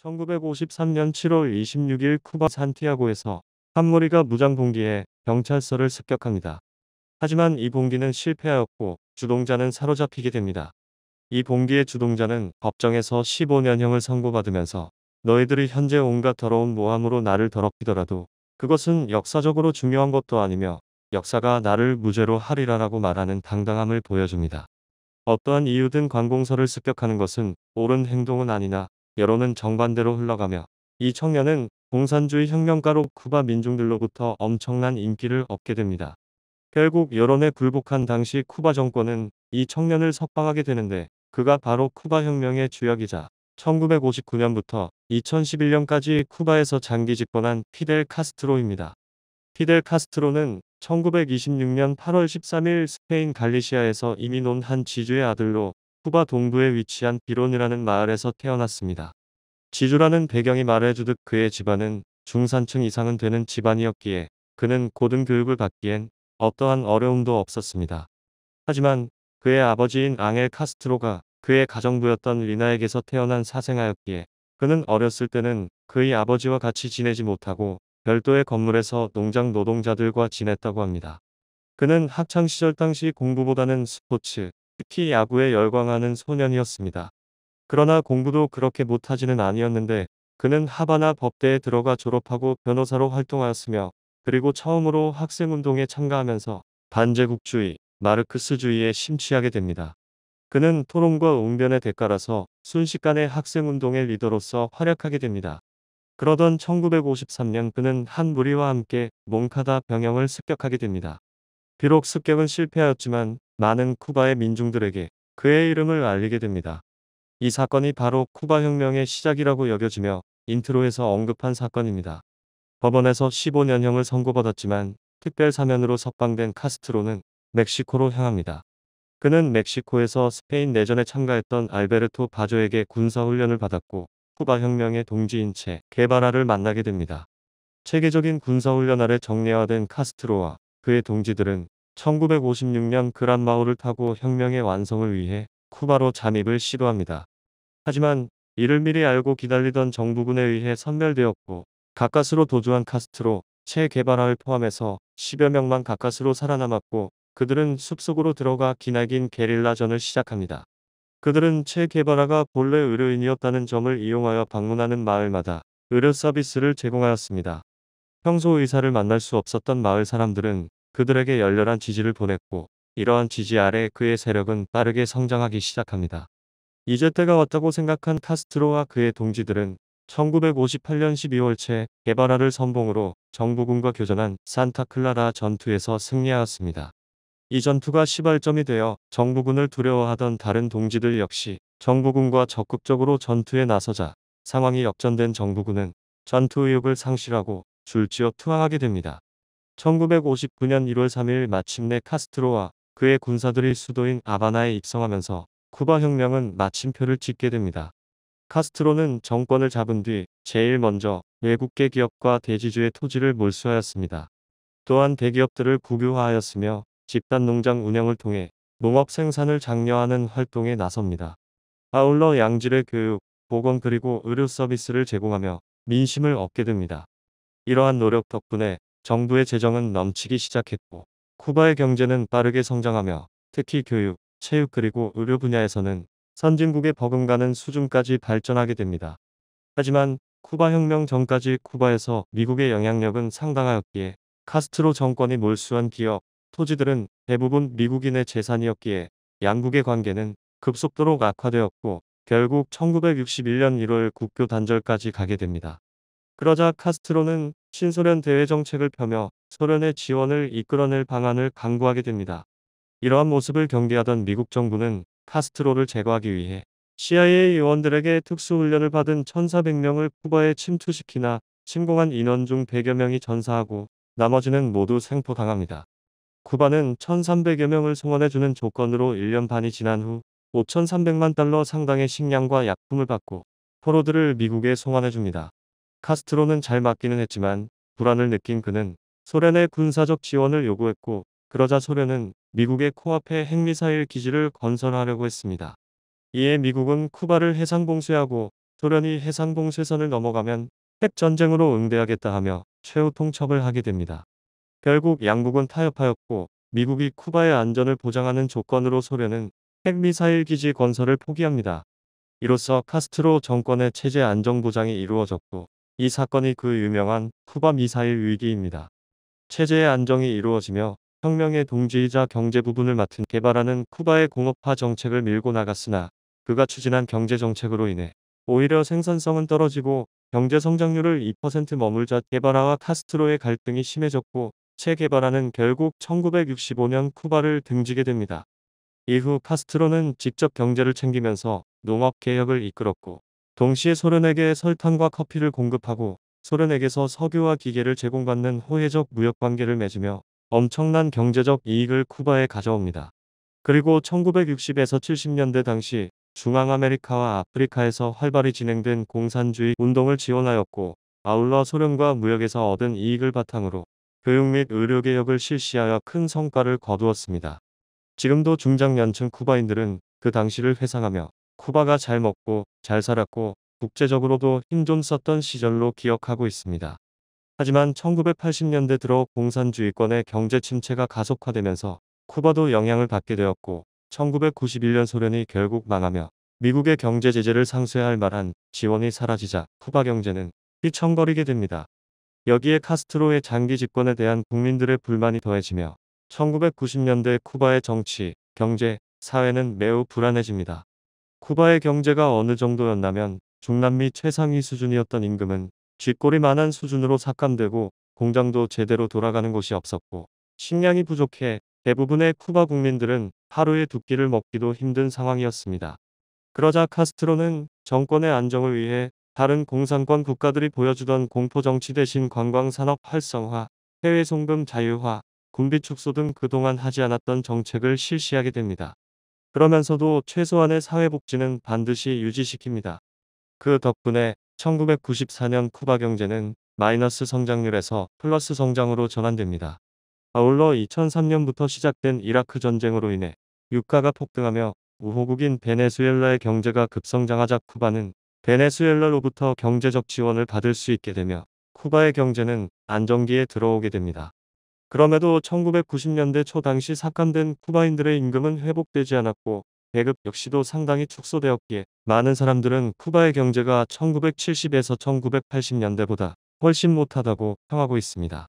1953년 7월 26일 쿠바 산티아고에서 한 무리가 무장 봉기에 경찰서를 습격합니다. 하지만 이 봉기는 실패하였고 주동자는 사로잡히게 됩니다. 이 봉기의 주동자는 법정에서 15년형을 선고받으면서 너희들이 현재 온갖 더러운 모함으로 나를 더럽히더라도 그것은 역사적으로 중요한 것도 아니며 역사가 나를 무죄로 하리라라고 말하는 당당함을 보여줍니다. 어떠한 이유든 관공서를 습격하는 것은 옳은 행동은 아니나 여론은 정반대로 흘러가며 이 청년은 공산주의 혁명가로 쿠바 민중들로부터 엄청난 인기를 얻게 됩니다. 결국 여론에 굴복한 당시 쿠바 정권은 이 청년을 석방하게 되는데 그가 바로 쿠바 혁명의 주역이자 1959년부터 2011년까지 쿠바에서 장기 집권한 피델 카스트로입니다. 피델 카스트로는 1926년 8월 13일 스페인 갈리시아에서 이민 온 한 지주의 아들로 쿠바 동부에 위치한 비론이라는 마을에서 태어났습니다. 지주라는 배경이 말해주듯 그의 집안은 중산층 이상은 되는 집안이었기에 그는 고등교육을 받기엔 어떠한 어려움도 없었습니다. 하지만 그의 아버지인 앙헬 카스트로가 그의 가정부였던 리나에게서 태어난 사생아였기에 그는 어렸을 때는 그의 아버지와 같이 지내지 못하고 별도의 건물에서 농장 노동자들과 지냈다고 합니다. 그는 학창시절 당시 공부보다는 스포츠, 특히 야구에 열광하는 소년이었습니다. 그러나 공부도 그렇게 못하지는 아니었는데 그는 하바나 법대에 들어가 졸업하고 변호사로 활동하였으며 그리고 처음으로 학생운동에 참가하면서 반제국주의, 마르크스주의에 심취하게 됩니다. 그는 토론과 웅변의 대가라서 순식간에 학생운동의 리더로서 활약하게 됩니다. 그러던 1953년 그는 한 무리와 함께 몽카다 병영을 습격하게 됩니다. 비록 습격은 실패하였지만 많은 쿠바의 민중들에게 그의 이름을 알리게 됩니다. 이 사건이 바로 쿠바 혁명의 시작이라고 여겨지며 인트로에서 언급한 사건입니다. 법원에서 15년형을 선고받았지만 특별 사면으로 석방된 카스트로는 멕시코로 향합니다. 그는 멕시코에서 스페인 내전에 참가했던 알베르토 바조에게 군사훈련을 받았고 쿠바 혁명의 동지인 체 게바라를 만나게 됩니다. 체계적인 군사훈련 아래 정례화된 카스트로와 그의 동지들은 1956년 그란마우를 타고 혁명의 완성을 위해 쿠바로 잠입을 시도합니다. 하지만 이를 미리 알고 기다리던 정부군에 의해 섬멸되었고 가까스로 도주한 카스트로, 체 게바라를 포함해서 10여 명만 가까스로 살아남았고 그들은 숲속으로 들어가 기나긴 게릴라전을 시작합니다. 그들은 체 게바라가 본래 의료인이었다는 점을 이용하여 방문하는 마을마다 의료 서비스를 제공하였습니다. 평소 의사를 만날 수 없었던 마을 사람들은 그들에게 열렬한 지지를 보냈고 이러한 지지 아래 그의 세력은 빠르게 성장하기 시작합니다. 이제 때가 왔다고 생각한 카스트로와 그의 동지들은 1958년 12월 체 게바라를 선봉으로 정부군과 교전한 산타클라라 전투에서 승리하였습니다. 이 전투가 시발점이 되어 정부군을 두려워하던 다른 동지들 역시 정부군과 적극적으로 전투에 나서자 상황이 역전된 정부군은 전투 의욕을 상실하고 줄지어 투항하게 됩니다. 1959년 1월 3일 마침내 카스트로와 그의 군사들이 수도인 아바나에 입성하면서 쿠바 혁명은 마침표를 찍게 됩니다. 카스트로는 정권을 잡은 뒤 제일 먼저 외국계 기업과 대지주의 토지를 몰수하였습니다. 또한 대기업들을 국유화하였으며 집단 농장 운영을 통해 농업 생산을 장려하는 활동에 나섭니다. 아울러 양질의 교육, 보건 그리고 의료 서비스를 제공하며 민심을 얻게 됩니다. 이러한 노력 덕분에 정부의 재정은 넘치기 시작했고 쿠바의 경제는 빠르게 성장하며 특히 교육, 체육 그리고 의료 분야에서는 선진국에 버금가는 수준까지 발전하게 됩니다. 하지만 쿠바 혁명 전까지 쿠바에서 미국의 영향력은 상당하였기에 카스트로 정권이 몰수한 기업, 토지들은 대부분 미국인의 재산이었기에 양국의 관계는 급속도로 악화되었고 결국 1961년 1월 국교 단절까지 가게 됩니다. 그러자 카스트로는 신소련 대외 정책을 펴며 소련의 지원을 이끌어낼 방안을 강구하게 됩니다. 이러한 모습을 경계하던 미국 정부는 카스트로를 제거하기 위해 CIA 요원들에게 특수훈련을 받은 1,400명을 쿠바에 침투시키나 침공한 인원 중 100여 명이 전사하고 나머지는 모두 생포당합니다. 쿠바는 1,300여 명을 송환해주는 조건으로 1년 반이 지난 후 5,300만 달러 상당의 식량과 약품을 받고 포로들을 미국에 송환해줍니다. 카스트로는 잘 맞기는 했지만 불안을 느낀 그는 소련의 군사적 지원을 요구했고 그러자 소련은 미국의 코앞에 핵미사일 기지를 건설하려고 했습니다. 이에 미국은 쿠바를 해상봉쇄하고 소련이 해상봉쇄선을 넘어가면 핵전쟁으로 응대하겠다 하며 최후 통첩을 하게 됩니다. 결국 양국은 타협하였고 미국이 쿠바의 안전을 보장하는 조건으로 소련은 핵미사일 기지 건설을 포기합니다. 이로써 카스트로 정권의 체제 안정 보장이 이루어졌고 이 사건이 그 유명한 쿠바 미사일 위기입니다. 체제의 안정이 이루어지며 혁명의 동지이자 경제 부분을 맡은 개발하는 쿠바의 공업화 정책을 밀고 나갔으나 그가 추진한 경제 정책으로 인해 오히려 생산성은 떨어지고 경제 성장률을 2% 머물자 개발화와 카스트로의 갈등이 심해졌고 체 게바라는 결국 1965년 쿠바를 등지게 됩니다. 이후 카스트로는 직접 경제를 챙기면서 농업 개혁을 이끌었고 동시에 소련에게 설탕과 커피를 공급하고 소련에게서 석유와 기계를 제공받는 호혜적 무역 관계를 맺으며 엄청난 경제적 이익을 쿠바에 가져옵니다. 그리고 1960에서 70년대 당시 중앙아메리카와 아프리카에서 활발히 진행된 공산주의 운동을 지원하였고 아울러 소련과 무역에서 얻은 이익을 바탕으로 교육 및 의료개혁을 실시하여 큰 성과를 거두었습니다. 지금도 중장년층 쿠바인들은 그 당시를 회상하며 쿠바가 잘 먹고 잘 살았고 국제적으로도 힘 좀 썼던 시절로 기억하고 있습니다. 하지만 1980년대 들어 공산주의권의 경제 침체가 가속화되면서 쿠바도 영향을 받게 되었고 1991년 소련이 결국 망하며 미국의 경제 제재를 상쇄할 만한 지원이 사라지자 쿠바 경제는 휘청거리게 됩니다. 여기에 카스트로의 장기 집권에 대한 국민들의 불만이 더해지며 1990년대 쿠바의 정치, 경제, 사회는 매우 불안해집니다. 쿠바의 경제가 어느 정도였냐면 중남미 최상위 수준이었던 임금은 쥐꼬리만한 수준으로 삭감되고 공장도 제대로 돌아가는 곳이 없었고 식량이 부족해 대부분의 쿠바 국민들은 하루에 두 끼를 먹기도 힘든 상황이었습니다. 그러자 카스트로는 정권의 안정을 위해 다른 공산권 국가들이 보여주던 공포정치 대신 관광산업 활성화, 해외 송금 자유화, 군비 축소 등 그동안 하지 않았던 정책을 실시하게 됩니다. 그러면서도 최소한의 사회복지는 반드시 유지시킵니다. 그 덕분에 1994년 쿠바 경제는 마이너스 성장률에서 플러스 성장으로 전환됩니다. 아울러 2003년부터 시작된 이라크 전쟁으로 인해 유가가 폭등하며 우호국인 베네수엘라의 경제가 급성장하자 쿠바는 베네수엘라로부터 경제적 지원을 받을 수 있게 되며 쿠바의 경제는 안정기에 들어오게 됩니다. 그럼에도 1990년대 초 당시 삭감된 쿠바인들의 임금은 회복되지 않았고 배급 역시도 상당히 축소되었기에 많은 사람들은 쿠바의 경제가 1970에서 1980년대보다 훨씬 못하다고 평하고 있습니다.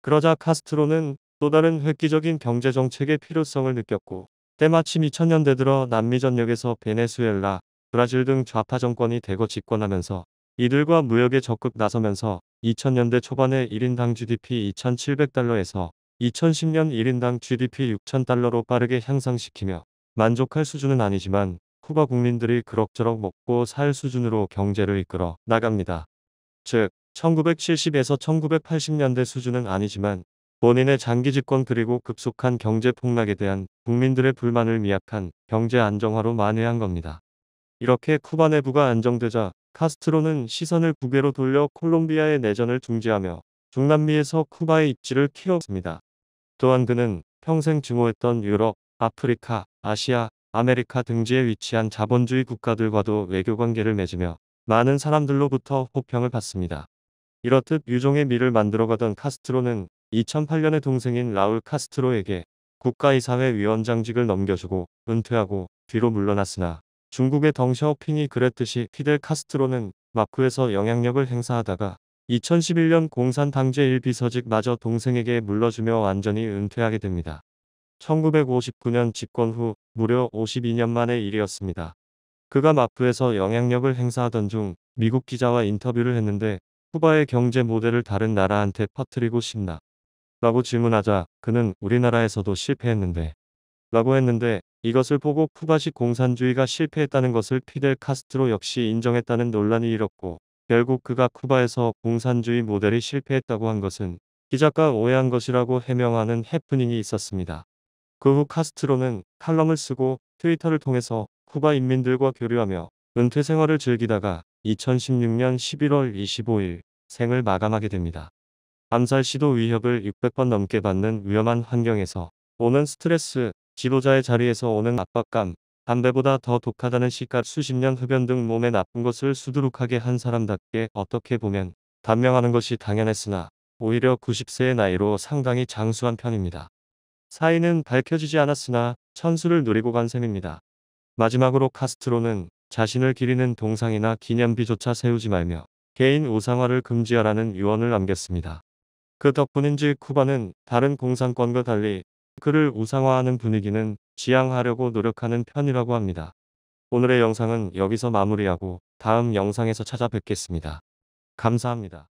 그러자 카스트로는 또 다른 획기적인 경제정책의 필요성을 느꼈고 때마침 2000년대 들어 남미 전역에서 베네수엘라, 브라질 등 좌파 정권이 대거 집권하면서 이들과 무역에 적극 나서면서 2000년대 초반에 1인당 GDP 2,700달러에서 2010년 1인당 GDP 6,000달러로 빠르게 향상시키며 만족할 수준은 아니지만 쿠바 국민들이 그럭저럭 먹고 살 수준으로 경제를 이끌어 나갑니다. 즉 1970에서 1980년대 수준은 아니지만 본인의 장기 집권 그리고 급속한 경제 폭락에 대한 국민들의 불만을 미약한 경제 안정화로 만회한 겁니다. 이렇게 쿠바 내부가 안정되자 카스트로는 시선을 북외로 돌려 콜롬비아의 내전을 중지하며 중남미에서 쿠바의 입지를 키웠습니다. 또한 그는 평생 증오했던 유럽, 아프리카, 아시아, 아메리카 등지에 위치한 자본주의 국가들과도 외교관계를 맺으며 많은 사람들로부터 호평을 받습니다. 이렇듯 유종의 미를 만들어가던 카스트로는 2008년에 동생인 라울 카스트로에게 국가이사회 위원장직을 넘겨주고 은퇴하고 뒤로 물러났으나 중국의 덩샤오핑이 그랬듯이 피델 카스트로는 마쿠에서 영향력을 행사하다가 2011년 공산당제 1비서직마저 동생에게 물러주며 완전히 은퇴하게 됩니다. 1959년 집권 후 무려 52년 만의 일이었습니다. 그가 마쿠에서 영향력을 행사하던 중 미국 기자와 인터뷰를 했는데 쿠바의 경제 모델을 다른 나라한테 퍼뜨리고 싶나? 라고 질문하자 그는 우리나라에서도 실패했는데 라고 했는데 이것을 보고 쿠바식 공산주의가 실패했다는 것을 피델 카스트로 역시 인정했다는 논란이 일었고 결국 그가 쿠바에서 공산주의 모델이 실패했다고 한 것은 기자가 오해한 것이라고 해명하는 해프닝이 있었습니다. 그 후 카스트로는 칼럼을 쓰고 트위터를 통해서 쿠바 인민들과 교류하며 은퇴 생활을 즐기다가 2016년 11월 25일 생을 마감하게 됩니다. 암살 시도 위협을 600번 넘게 받는 위험한 환경에서 오는 스트레스, 지도자의 자리에서 오는 압박감, 담배보다 더 독하다는 시가 수십 년 흡연 등 몸에 나쁜 것을 수두룩하게 한 사람답게 어떻게 보면 단명하는 것이 당연했으나 오히려 90세의 나이로 상당히 장수한 편입니다. 사인은 밝혀지지 않았으나 천수를 누리고 간 셈입니다. 마지막으로 카스트로는 자신을 기리는 동상이나 기념비조차 세우지 말며 개인 우상화를 금지하라는 유언을 남겼습니다. 그 덕분인지 쿠바는 다른 공산권과 달리 그를 우상화하는 분위기는 지양하려고 노력하는 편이라고 합니다. 오늘의 영상은 여기서 마무리하고 다음 영상에서 찾아뵙겠습니다. 감사합니다.